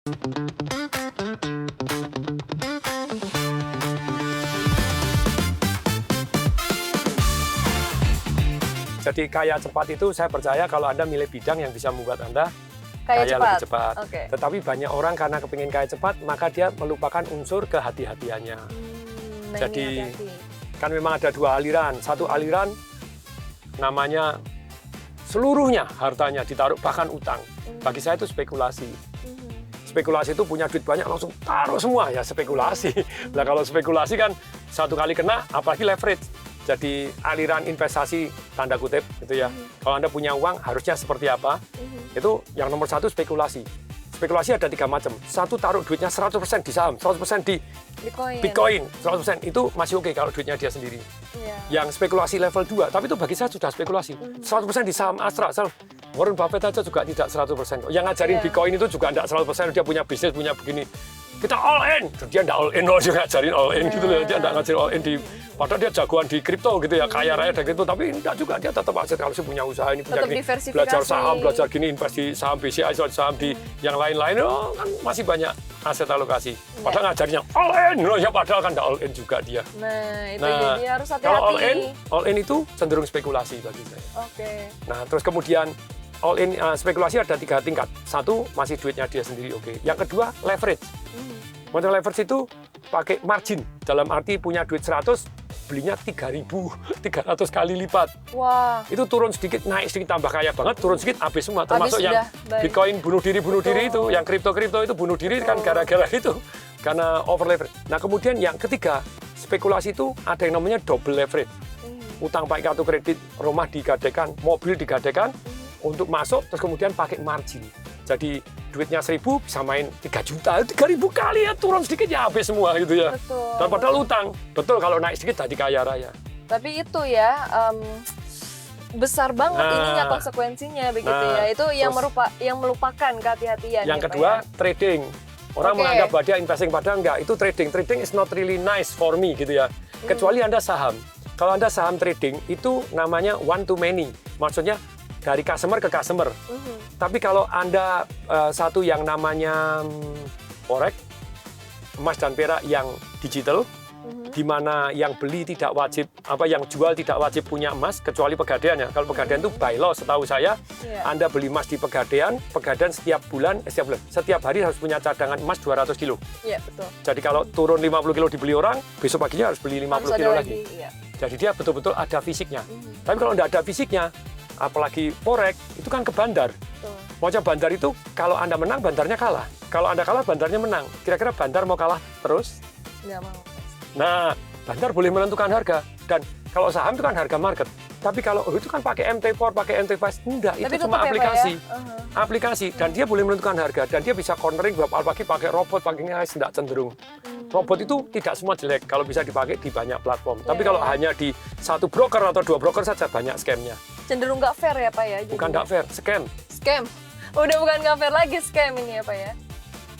Jadi kaya cepat itu saya percaya kalau Anda milih bidang yang bisa membuat Anda Kaya kaya cepat. lebih cepat. Oke. Tetapi banyak orang karena kepingin kaya cepat, maka dia melupakan unsur kehati-hatiannya. Nah, Jadi, ini hati-hati. Kan memang ada dua aliran. Satu aliran namanya seluruhnya hartanya ditaruh, bahkan utang. Bagi saya itu spekulasi. Spekulasi itu punya duit banyak langsung taruh semua, ya spekulasi. Nah kalau spekulasi kan satu kali kena, apalagi leverage. Jadi aliran investasi tanda kutip gitu ya. Kalau Anda punya uang harusnya seperti apa? Itu yang nomor satu spekulasi. Spekulasi ada 3 macam. Satu taruh duitnya 100% di saham, 100% di Bitcoin, 100% itu masih oke kalau duitnya dia sendiri. Iya. Yang spekulasi level 2, tapi itu bagi saya sudah spekulasi. 100% di saham Astra. Warren Buffett aja juga tidak 100%. Yang ngajarin Iya. Bitcoin itu juga tidak 100%, dia punya bisnis, punya begini. Kita all in, dia tidak all in, dia ngajarin all in gitu loh. Dia tidak ngajarin all in di, padahal dia jagoan di kripto gitu ya, kaya raya dari kripto, tapi tidak juga, dia tetap aset kalau sih punya usaha ini, punya Tetap gini, diversifikasi. belajar saham, belajar gini, invest di saham BCA, saham di yang lain-lain, oh, kan masih banyak aset alokasi. Padahal ngajarnya all in, ya padahal kan tidak all in juga dia. Nah, itu Nah, jadi harus kalau hati-hati. all in itu cenderung spekulasi bagi saya. Oke. Nah, terus kemudian all in spekulasi ada 3 tingkat. Satu, masih duitnya dia sendiri, oke. Yang kedua, leverage. Model leverage itu pakai margin. Dalam arti punya duit 100, belinya 3.300 kali lipat. Wah. Itu turun sedikit, naik sedikit, tambah kaya banget, turun sedikit, habis semua. Termasuk Habis yang sudah, baik. Bitcoin bunuh diri itu, yang kripto itu bunuh diri kan gara-gara itu. Karena over leverage. Nah, kemudian yang ketiga, spekulasi itu ada yang namanya double leverage. Utang pakai kartu kredit, rumah digadekan, mobil digadekan untuk masuk, terus kemudian pakai margin. Jadi duitnya 1.000 bisa main 3 juta, 3.000 kali ya turun sedikit ya habis semua gitu ya. Betul. Dan padahal utang, betul kalau naik sedikit jadi kaya raya. Tapi itu ya besar banget ininya konsekuensinya begitu Nah, ya. Itu yang terus- yang melupakan kehati-hatian. Yang ya, Pak, kedua, ya. trading. Orang Oke. menganggap bahwa dia investing, padahal enggak. Itu trading. Trading is not really nice for me gitu ya. Kecuali Anda saham. Kalau Anda saham trading, itu namanya one to many. Maksudnya dari customer ke customer. Tapi kalau Anda satu yang namanya forex, emas dan perak yang digital, di mana yang beli tidak wajib, yang jual tidak wajib punya emas, kecuali pegadaian ya. Kalau pegadaian itu by law setahu saya, Iya. Anda beli emas di pegadaian setiap setiap hari harus punya cadangan emas 200 kilo. Iya, betul. Jadi kalau turun 50 kilo dibeli orang, besok paginya harus beli 50 Harus kilo ada lagi. Iya. Jadi dia betul-betul ada fisiknya. Tapi kalau tidak ada fisiknya, apalagi forex, itu kan ke bandar. Betul. Maunya bandar itu, kalau Anda menang, bandarnya kalah. Kalau Anda kalah, bandarnya menang. Kira-kira bandar mau kalah terus? Nggak mau. Nah, bandar boleh menentukan harga. Dan kalau saham itu kan harga market. Tapi kalau itu kan pakai MT4, pakai MT5, enggak. Tapi Itu tetap ya, cuma Pak, aplikasi. ya? Aplikasi. Dan dia boleh menentukan harga. Dan dia bisa cornering beberapa pagi pakai robot, pakai tidak cenderung. Robot itu tidak semua jelek. Kalau bisa dipakai di banyak platform. Tapi kalau hanya di satu broker atau 2 broker saja, banyak scam-nya. Cenderung nggak fair ya Pak ya? Bukan jadinya. nggak fair, scam. Scam. Udah bukan nggak fair lagi, scam ini ya Pak ya?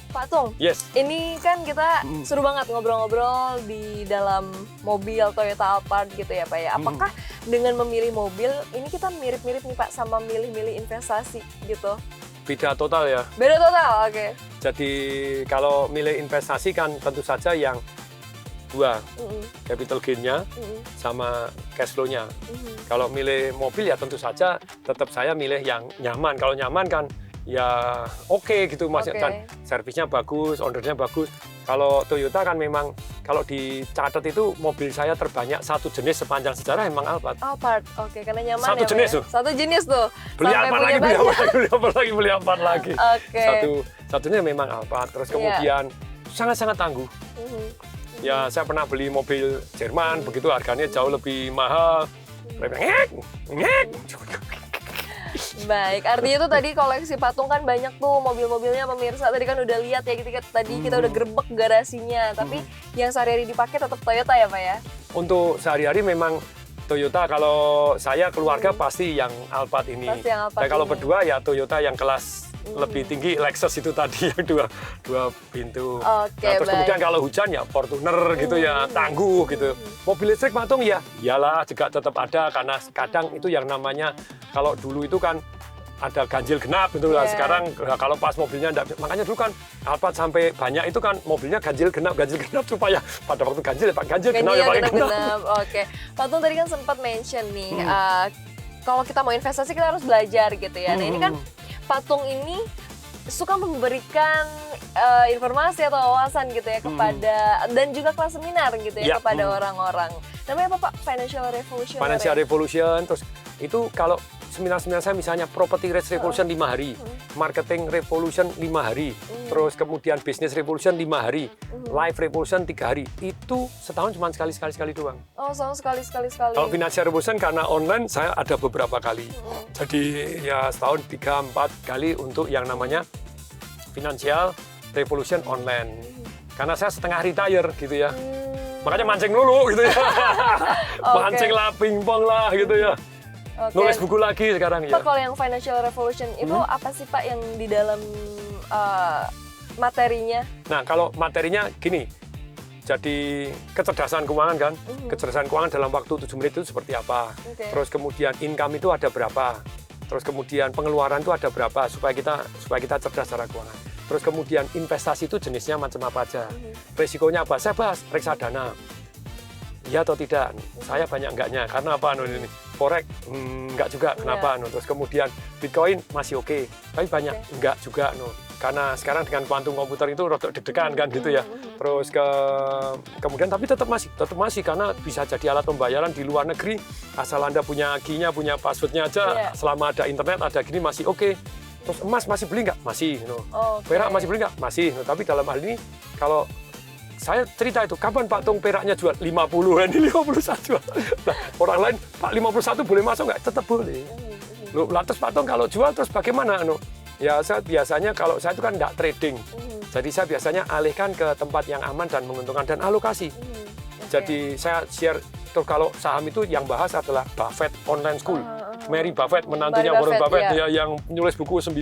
Pak Tung, Yes. ini kan kita seru banget ngobrol-ngobrol di dalam mobil Toyota Alphard gitu ya Pak ya. Apakah dengan memilih mobil, ini kita mirip-mirip nih Pak sama milih-milih investasi gitu? Beda total ya. Beda total, oke. Jadi kalau milih investasi kan tentu saja yang dua, capital gain-nya sama cash flow-nya. Kalau milih mobil ya tentu saja tetap saya milih yang nyaman. Kalau nyaman kan ya oke gitu Mas. Oke. Dan servisnya bagus, ownernya bagus. Kalau Toyota kan memang kalau dicatat itu mobil saya terbanyak satu jenis sepanjang sejarah emang Alphard. Alphard, oke, karena nyaman Satu ya Pak jenis ya? tuh. Satu jenis tuh. Beli Sampai Alphard punya lagi, beli banyak. Alphard lagi, beli Alphard lagi, beli Alphard lagi. Oke. Satunya memang Alphard. Terus kemudian sangat-sangat tangguh. Ya saya pernah beli mobil Jerman, begitu harganya jauh lebih mahal. Ngek. Baik, artinya itu tadi koleksi patung kan banyak tuh mobil-mobilnya pemirsa. Tadi kan udah lihat ya, tadi kita udah gerebek garasinya. Tapi yang sehari-hari dipakai tetap Toyota ya Pak ya? Untuk sehari-hari memang Toyota. Kalau saya keluarga pasti yang Alphard ini. Pasti yang Alphard Dan kalau ini. berdua ya Toyota yang kelas lebih tinggi, Lexus itu tadi yang dua pintu. Oke, Nah, terus baik. kemudian kalau hujan ya Fortuner gitu ya, tangguh gitu. Mobil listrik patung ya, iyalah juga tetap ada karena kadang itu yang namanya kalau dulu itu kan ada ganjil genap gitu lah. Yeah. Sekarang kalau pas mobilnya enggak, makanya dulu kan Alphard sampai banyak itu kan mobilnya ganjil genap supaya pada waktu ganjil genap ya pakai genap. Oke, Pak Tung tadi kan sempat mention nih, kalau kita mau investasi kita harus belajar gitu ya. Nah ini kan Pak Tung ini suka memberikan informasi atau wawasan gitu ya kepada dan juga kelas seminar gitu ya kepada orang-orang. Namanya apa Pak? Financial Revolution. Financial Revolution, terus itu kalau seminar-seminar saya misalnya Property Rates Revolution 5 hari, Marketing Revolution 5 hari, terus kemudian Business Revolution 5 hari, Life Revolution 3 hari. Itu setahun cuma sekali doang. Oh, setahun sekali. Kalau Financial Revolution karena online saya ada beberapa kali. Jadi ya setahun 3-4 kali untuk yang namanya Financial Revolution online. Karena saya setengah retire gitu ya. Makanya mancing dulu gitu ya. Mancing lah, pingpong lah gitu ya. Nulis buku lagi sekarang Pak, ya. kalau yang Financial Revolution itu apa sih Pak yang di dalam materinya? Nah, kalau materinya gini. Jadi kecerdasan keuangan kan. Kecerdasan keuangan dalam waktu 7 menit itu seperti apa. Terus kemudian income itu ada berapa. Terus kemudian pengeluaran itu ada berapa supaya kita cerdas secara keuangan. Terus kemudian investasi itu jenisnya macam apa aja. Resikonya apa? Saya bahas reksadana. Iya atau tidak? Saya banyak enggaknya. Karena apa? Ini forex enggak juga. Kenapa? Terus kemudian Bitcoin masih oke. Tapi banyak enggak juga. Karena sekarang dengan kuantum komputer itu rotok deg-degan kan gitu ya. Terus kemudian tapi tetap masih karena bisa jadi alat pembayaran di luar negeri. Asal Anda punya key-nya, punya password-nya aja. Selama ada internet, ada gini masih oke. Terus emas masih beli nggak? Masih. Perak masih beli nggak? Masih. Tapi dalam hal ini kalau saya cerita itu, kapan Pak Tung peraknya jual? 50, ini 51 jual. Nah, orang lain, Pak 51 boleh masuk nggak? Tetap boleh. Loh, terus Pak Tung kalau jual terus bagaimana? Ya saya biasanya kalau saya itu kan nggak trading. Jadi saya biasanya alihkan ke tempat yang aman dan menguntungkan dan alokasi. Jadi saya share, terus kalau saham itu yang bahas adalah Buffett Online School. Mary Buffett, menantunya Warren Buffett ya, yang nulis buku 9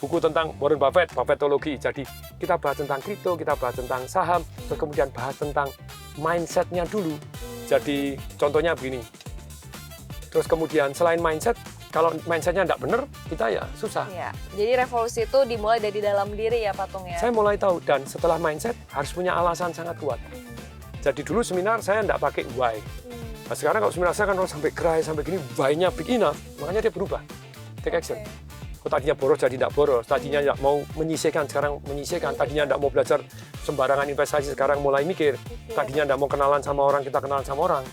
buku tentang Warren Buffett, Buffettology. Jadi kita bahas tentang kripto, kita bahas tentang saham, terus kemudian bahas tentang mindset-nya dulu. Jadi contohnya begini. Terus kemudian selain mindset, kalau mindset-nya tidak benar, kita ya susah. Ya, jadi revolusi itu dimulai dari dalam diri ya Pak Tung ya? Saya mulai tahu, dan setelah mindset harus punya alasan sangat kuat. Jadi dulu seminar saya tidak pakai why. Nah, sekarang kalau seminar saya kan sampai gerai, sampai gini, why-nya big enough, makanya dia berubah. Take action. Kalau tadinya boros jadi tidak boros, tadinya tidak mau menyisihkan, sekarang menyisihkan. Tadinya tidak mau belajar sembarangan investasi, sekarang mulai mikir. Tadinya tidak mau kenalan sama orang, kita kenalan sama orang.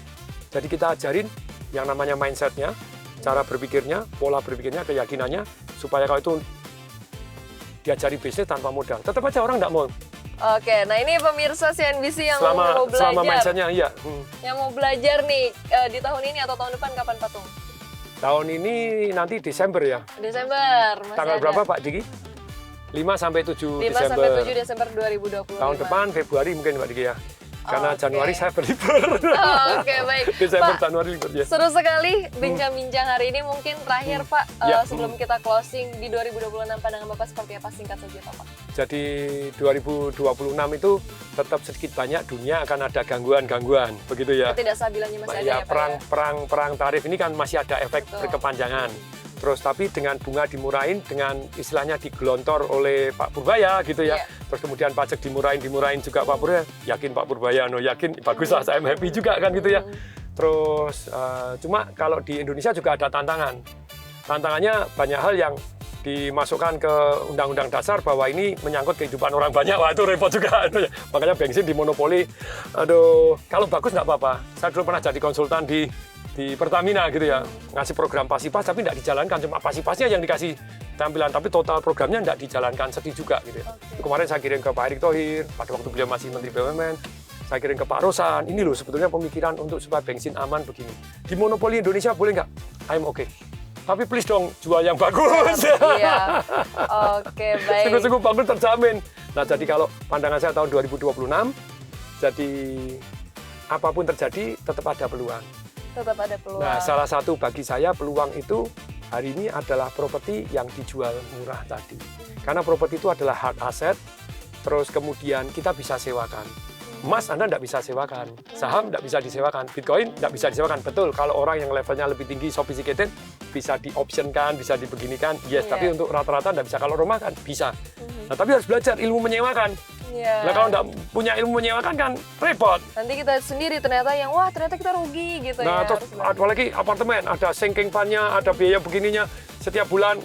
Jadi kita ajarin yang namanya mindset-nya, cara berpikirnya, pola berpikirnya, keyakinannya, supaya kalau itu diajari bisnis tanpa modal. Tetap aja orang tidak mau. Oke, nah ini pemirsa CNBC yang mau belajar. Selama mindset-nya, iya. Yang mau belajar nih, di tahun ini atau tahun depan kapan Pak Tung? Tahun ini nanti Desember ya. Desember, masih Tanggal ada. berapa Pak Diki? 5 sampai 7 5 Desember. sampai 7 Desember 2025. Tahun depan Februari mungkin Pak Diki ya. Karena Oke. Januari saya berlibur. Oke, baik. Desember, Pak, Januari libur ya. seru sekali bincang-bincang hari ini. Mungkin terakhir Pak, Ya. sebelum kita closing di 2026 pandangan Bapak seperti apa, singkat saja Pak? Jadi 2026 itu tetap sedikit banyak dunia akan ada gangguan-gangguan, begitu ya. Ketidakstabilannya masih ada Ya, ya Pak ya? perang tarif ini kan masih ada efek Betul. berkepanjangan. Terus tapi dengan bunga dimurahin, dengan istilahnya digelontor oleh Pak Purbaya gitu ya. Iya. Terus kemudian pajak dimurahin juga Pak Purbaya. Yakin Pak Purbaya, yakin bagus lah, saya happy juga kan gitu ya. Terus cuma kalau di Indonesia juga ada tantangan. Tantangannya banyak hal yang dimasukkan ke Undang-Undang Dasar bahwa ini menyangkut kehidupan orang banyak. Wah itu repot juga. Makanya bensin dimonopoli. Aduh, kalau bagus nggak apa-apa. Saya dulu pernah jadi konsultan di Pertamina gitu ya, ngasih program Pasipas tapi tidak dijalankan, cuma Pasipasnya yang dikasih tampilan, tapi total programnya tidak dijalankan, sedih juga gitu ya. Kemarin saya kirim ke Pak Erick Thohir, pada waktu beliau masih Menteri BUMN, saya kirim ke Pak Rosan, ini loh sebetulnya pemikiran untuk supaya bensin aman begini. Di monopoli Indonesia boleh nggak? I'm okay. Tapi please dong, jual yang bagus. Iya. Oke, baik. Sungguh-sungguh bagus terjamin. Nah jadi kalau pandangan saya tahun 2026, jadi apapun terjadi tetap ada peluang. Tetap ada peluang. Nah, salah satu bagi saya peluang itu hari ini adalah properti yang dijual murah tadi. Karena properti itu adalah hard asset, terus kemudian kita bisa sewakan. Emas Anda tidak bisa sewakan, saham tidak bisa disewakan, Bitcoin tidak bisa disewakan. Betul, kalau orang yang levelnya lebih tinggi, sophisticated, bisa di-optionkan, bisa dibeginikan, yes. Iya. Tapi untuk rata-rata nggak bisa. Kalau rumah kan bisa. Nah, tapi harus belajar ilmu menyewakan. Iya. Nah, kalau nggak punya ilmu menyewakan kan repot. Nanti kita sendiri ternyata yang wah ternyata kita rugi gitu Nah, ya. terus harus belajar. apalagi apartemen, ada sinking fund-nya, ada biaya begininya setiap bulan.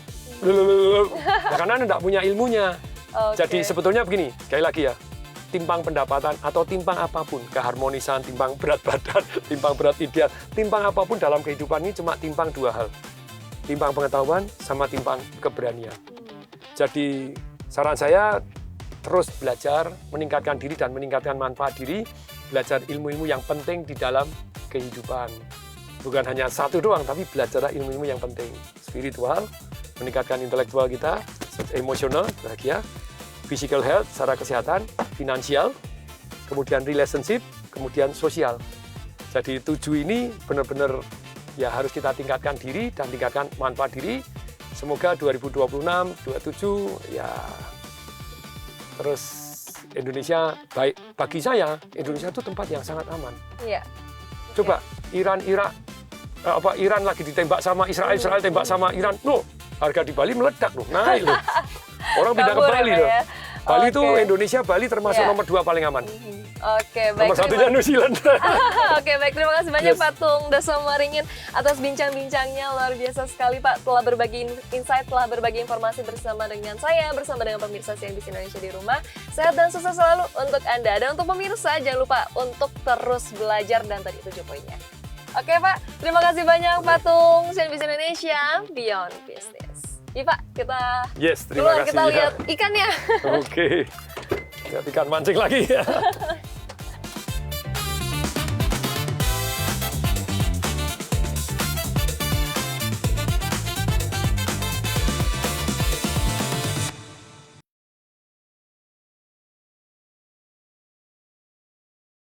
Nah, karena Anda nggak punya ilmunya. Oke. Jadi sebetulnya begini, sekali lagi ya, timpang pendapatan atau timpang apapun, keharmonisan, timpang berat badan, timpang berat ideal, timpang apapun dalam kehidupan ini cuma timpang dua hal. Timpang pengetahuan sama timpang keberanian. Jadi saran saya terus belajar, meningkatkan diri dan meningkatkan manfaat diri, belajar ilmu-ilmu yang penting di dalam kehidupan. Bukan hanya satu doang, tapi belajar ilmu-ilmu yang penting. Spiritual, meningkatkan intelektual kita, emosional, bahagia, physical health, secara kesehatan, finansial, kemudian relationship, kemudian sosial. Jadi 7 ini benar-benar ya harus kita tingkatkan diri dan tingkatkan manfaat diri. Semoga 2026, 27 ya terus Indonesia baik. Bagi saya Indonesia itu tempat yang sangat aman. Iya. Coba Iran lagi ditembak sama Israel, Israel tembak sama Iran. Loh, harga di Bali meledak loh, naik loh. Orang pindah ke Kabur Bali ya, Pak, loh. ya? Bali itu Oke. Indonesia, Bali termasuk Iya. nomor 2 paling aman. Oke, baik. Nomor satunya New Zealand. Oke, baik. Terima kasih banyak Yes. Pak Tung Dasomaringin atas bincang-bincangnya. Luar biasa sekali Pak, telah berbagi insight, telah berbagi informasi bersama dengan saya, bersama dengan pemirsa CNBC Indonesia di rumah. Sehat dan sukses selalu untuk Anda. Dan untuk pemirsa, jangan lupa untuk terus belajar dan tadi 7 poinnya. Oke Pak, terima kasih banyak Pak Tung, CNBC Indonesia, Beyond Business. Iya Pak, kita Yes, terima keluar, kasih. kita ya. lihat ikannya. Oke. Lihat ikan mancing lagi ya.